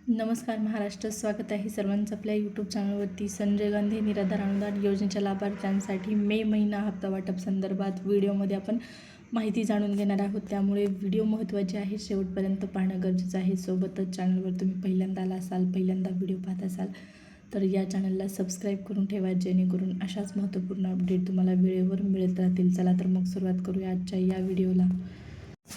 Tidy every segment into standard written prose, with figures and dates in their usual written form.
नमस्कार महाराष्ट्र, स्वागत आहे सर्वांचं आपल्या यूट्यूब चॅनलवरती. संजय गांधी निराधार अनुदान योजनेच्या लाभार्थ्यांसाठी मे महिना हप्ता वाटप संदर्भात व्हिडिओमध्ये आपण माहिती जाणून घेणार आहोत. त्यामुळे व्हिडिओ महत्त्वाचे आहे, शेवटपर्यंत पाहणं गरजेचं आहे. सोबतच चॅनलवर तुम्ही पहिल्यांदा आला असाल, पहिल्यांदा व्हिडिओ पाहत असाल तर या चॅनलला सबस्क्राईब करून ठेवा, जेणेकरून अशाच महत्त्वपूर्ण अपडेट तुम्हाला वेळेवर मिळत राहतील. चला तर मग सुरुवात करूया आजच्या या व्हिडिओला.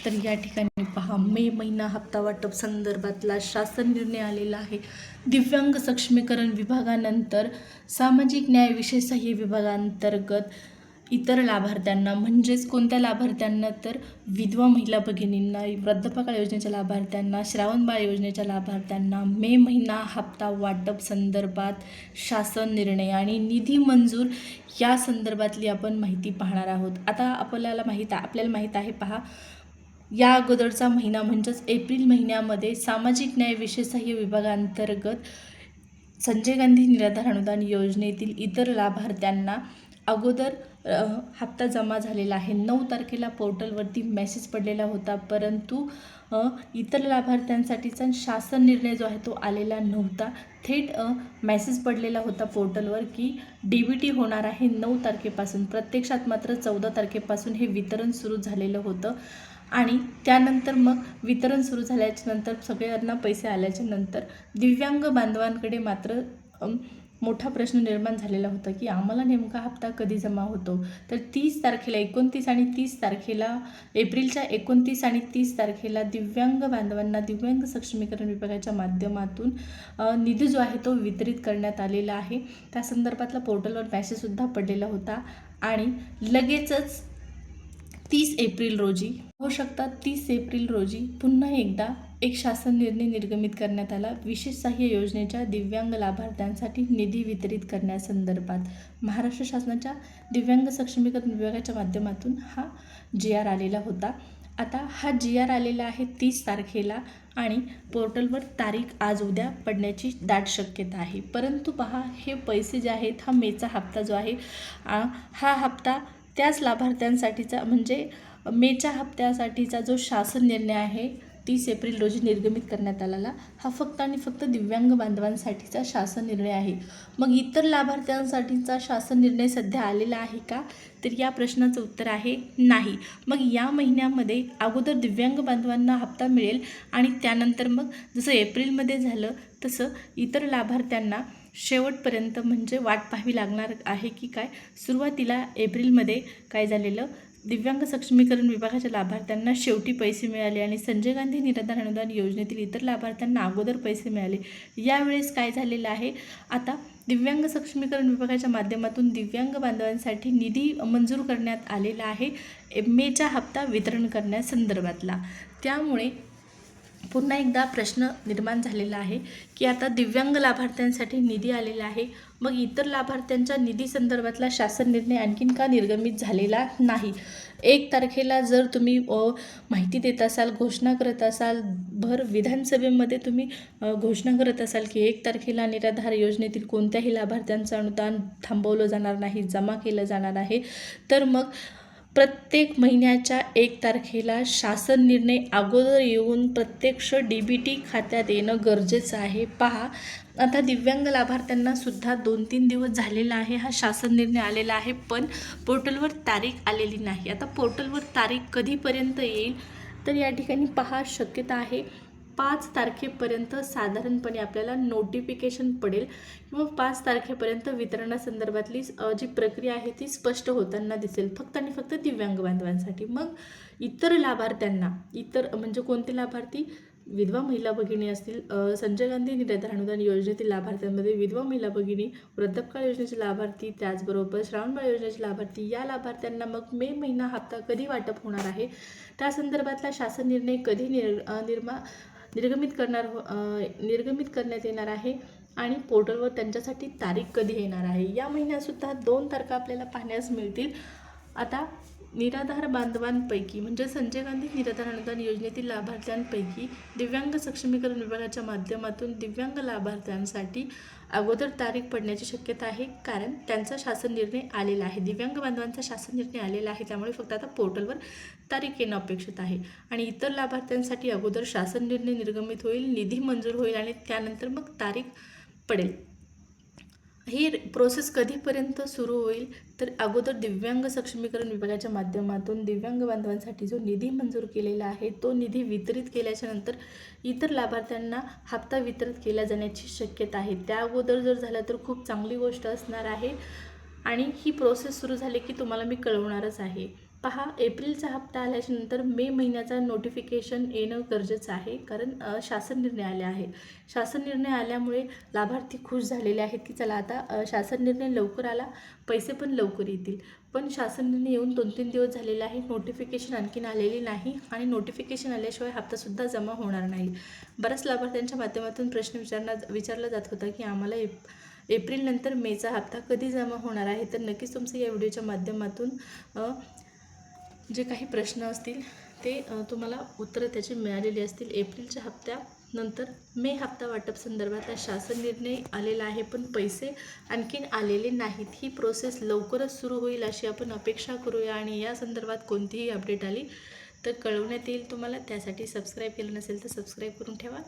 तर या ठिकाणी पहा, मे महिना हप्ता वाटप संदर्भातला शासन निर्णय आलेला आहे. दिव्यांग सक्षमीकरण विभागानंतर सामाजिक न्याय विशेष सहाय्य विभागांतर्गत इतर लाभार्थ्यांना, म्हणजेच कोणत्या लाभार्थ्यांना तर विधवा महिला भगिनींना, वृद्धापकाळ योजनेच्या लाभार्थ्यांना, श्रावणबाळ योजनेच्या लाभार्थ्यांना मे महिना हप्ता वाटप संदर्भात शासन निर्णय आणि निधी मंजूर या संदर्भातली आपण माहिती पाहणार आहोत. आता आपल्याला माहीत आहे पहा, या अगोदरचा महिना म्हणजेच एप्रिल महिन्यामध्ये सामाजिक न्याय विशेष सहाय्य विभागांतर्गत संजय गांधी निराधार अनुदान योजनेतील इतर लाभार्थ्यांना अगोदर हप्ता जमा झालेला आहे. 9 तारखेला पोर्टलवरती मेसेज पडलेला होता, परंतु इतर लाभार्थ्यांसाठीचा शासन निर्णय जो आहे तो आलेला नव्हता. थेट मेसेज पडलेला होता पोर्टलवर की DBT होणार आहे 9 तारखेपासून. प्रत्यक्षात मात्र 14 तारखेपासून हे वितरण सुरू झालेलं होतं आणि त्यानंतर मग वितरण सुरू झाल्याच्या नंतर सगळ्यांना पैसे आल्याच्या नंतर दिव्यांग बांधवांकडे मात्र मोठा प्रश्न निर्माण झालेला होता की आम्हाला नेमका हप्ता कधी जमा होतो. तर 30 तारखेला 29 आणि 30 तारखेला, एप्रिलच्या 29 आणि 30 तारखेला दिव्यांग बांधवांना दिव्यांग सक्षमीकरण विभागाच्या माध्यमातून निधी जो आहे तो वितरित करण्यात आलेला आहे. त्या संदर्भातला पोर्टलवर मेसेजसुद्धा पडलेला होता आणि लगेचच 30 एप्रिल रोजी होऊ शकतात. 30 एप्रिल रोजी पुन्हा एकदा एक शासन निर्णय निर्गमित करण्यात आला. विशेष सहाय्य योजनेच्या दिव्यांग लाभार्थ्यांसाठी निधी वितरित करण्यासंदर्भात महाराष्ट्र शासनाच्या दिव्यांग सक्षमीकरण विभागाच्या माध्यमातून हा GR आलेला होता. आता हा GR आलेला आहे 30 तारखेला आणि पोर्टलवर तारीख आज उद्या पडण्याची दाट शक्यता आहे. परंतु पहा, हे पैसे जे आहेत, हा मेचा हप्ता जो आहे, हा हप्ता त्याच लाभार्थ्यांसाठीचा, म्हणजे मेच्या हप्त्यासाठीचा जो शासन निर्णय आहे 30 एप्रिल रोजी निर्गमित करण्यात आलेला, हा फक्त आणि फक्त दिव्यांग बांधवांसाठीचा शासन निर्णय आहे. मग इतर लाभार्थ्यांसाठीचा शासन निर्णय सध्या आलेला आहे का, तर या प्रश्नाचं उत्तर आहे नाही. मग या महिन्यामध्ये अगोदर दिव्यांग बांधवांना हप्ता मिळेल आणि त्यानंतर मग जसं एप्रिलमध्ये झालं तसं इतर लाभार्थ्यांना शेवटपर्यंत म्हणजे वाट पाहावी लागणार आहे की काय. सुरुवातीला एप्रिलमध्ये काय झालेलं, दिव्यांग सक्षमीकरण विभागाच्या लाभार्थ्यांना शेवटी पैसे मिळाले आणि संजय गांधी निराधार अनुदान योजनेतील इतर लाभार्थ्यांना अगोदर पैसे मिळाले. यावेळेस काय झालेलं आहे, आता दिव्यांग सक्षमीकरण विभागाच्या माध्यमातून दिव्यांग बांधवांसाठी निधी मंजूर करण्यात आलेला आहे मेचा हप्ता वितरण करण्यासंदर्भातला. त्यामुळे पुन्हा एकदा प्रश्न निर्माण झालेला आहे की आता दिव्यांग लाभार्थ्यांसाठी निधी आलेला आहे, मग इतर लाभार्थ्यांच्या निधी संदर्भातला शासन निर्णय आणखीन का निर्गमित झालेला नाही. 1 तारखेला जर तुम्ही माहिती देत असाल, घोषणा करत असाल, भर विधानसभेमध्ये तुम्ही घोषणा करत असाल की 1 तारखेला निराधार योजनेतील कोणत्याही लाभार्थ्यांचं अनुदान थांबवलं जाणार नाही, जमा केलं जाणार आहे, तर मग प्रत्येक महिन्याच्या 1 तारखेला शासन निर्णय अगोदर येऊन प्रत्यक्ष DBT खात्यात येणं गरजेचं आहे. पहा, आता दिव्यांग लाभार्थ्यांना सुद्धा 2-3 दिवस झालेला आहे हा शासन निर्णय आलेला आहे, पण पोर्टलवर तारीख आलेली नाही. आता पोर्टलवर तारीख कधीपर्यंत येईल, तर या ठिकाणी पहा, शक्यता आहे 5 तारखेपर्यंत साधारणपणे आपल्याला नोटिफिकेशन पडेल किंवा 5 तारखेपर्यंत वितरणासंदर्भातली जी प्रक्रिया आहे ती स्पष्ट होताना दिसेल, फक्त आणि फक्त दिव्यांग बांधवांसाठी. मग इतर लाभार्थ्यांना, इतर म्हणजे कोणते लाभार्थी, विधवा महिला भगिनी असतील, संजय गांधी निराधार अनुदान योजनेतील लाभार्थ्यांमध्ये विधवा महिला भगिनी, वृद्धापकाळ योजनेचे लाभार्थी, त्याचबरोबर श्रावणबाळ योजनेचे लाभार्थी, या लाभार्थ्यांना मग मे महिना हप्ता कधी वाटप होणार आहे, त्या संदर्भातला शासन निर्णय कधी निर्गमित करण्यात येणार आहे आणि पोर्टलवर त्यांच्यासाठी तारीख कधी येणार आहे. या महिन्यातसुद्धा 2 तारखा आपल्याला पाहण्यास मिळतील. आता निराधार बांधवांपैकी म्हणजे संजय गांधी निराधार अनुदान योजनेतील लाभार्थ्यांपैकी दिव्यांग सक्षमीकरण विभागाच्या माध्यमातून दिव्यांग लाभार्थ्यांसाठी अगोदर तारीख पडण्याची शक्यता आहे, कारण त्यांचा शासन निर्णय आलेला आहे. दिव्यांग बांधवांचा शासन निर्णय आलेला आहे, त्यामुळे फक्त आता पोर्टलवर तारीख येणं अपेक्षित आहे. आणि इतर लाभार्थ्यांसाठी अगोदर शासन निर्णय निर्गमित होईल, निधी मंजूर होईल आणि त्यानंतर मग तारीख पडेल. ही प्रोसेस कधीपर्यंत सुरू होईल तर अगोदर दिव्यांग सक्षमीकरण विभागाच्या माध्यमातून दिव्यांग बांधवांसाठी जो निधी मंजूर केलेला आहे तो निधी वितरित केल्याच्या नंतर इतर लाभार्थ्यांना हप्ता वितरित केला जाण्याची शक्यता आहे. त्या अगोदर जर झालं तर खूप चांगली गोष्ट असणार आहे आणि ही प्रोसेस सुरू झाली की तुम्हाला मी कळवणारच आहे. पहा, एप्रिलचा हप्ता आल्याच्या नंतर मे महिन्याचा नोटिफिकेशन येणं गरजेचं आहे, कारण शासन निर्णय आले आहे. शासन निर्णय आल्यामुळे लाभार्थी खुश झालेले आहेत की चला आता शासन निर्णय लवकर आला, पैसे पण लवकर येतील. पण शासन निर्णय येऊन 2-3 दिवस झालेले आहे, नोटिफिकेशन आणखीन आलेली नाही आणि नोटिफिकेशन आल्याशिवाय हप्तासुद्धा जमा होणार नाही. बऱ्याच लाभार्थ्यांच्या माध्यमातून प्रश्न विचारला जात होता की आम्हाला एप्रिल नंतर मेचा हप्ता कधी जमा होणार आहे. तर नक्कीच तुमचं या व्हिडिओच्या माध्यमातून जे काही प्रश्न असतील ते तुम्हाला उत्तरं त्याची मिळालेली असतील. एप्रिलच्या हप्त्यानंतर मे हप्ता वाटप संदर्भात शासन निर्णय आलेला आहे, पण पैसे आणखीन आलेले नाहीत. ही प्रोसेस लवकरच सुरू होईल अशी आपण अपेक्षा करूया आणि या संदर्भात कोणतीही अपडेट आली तर कळवण्यात येईल तुम्हाला. त्यासाठी सबस्क्राईब केलं नसेल तर सबस्क्राईब करून ठेवा.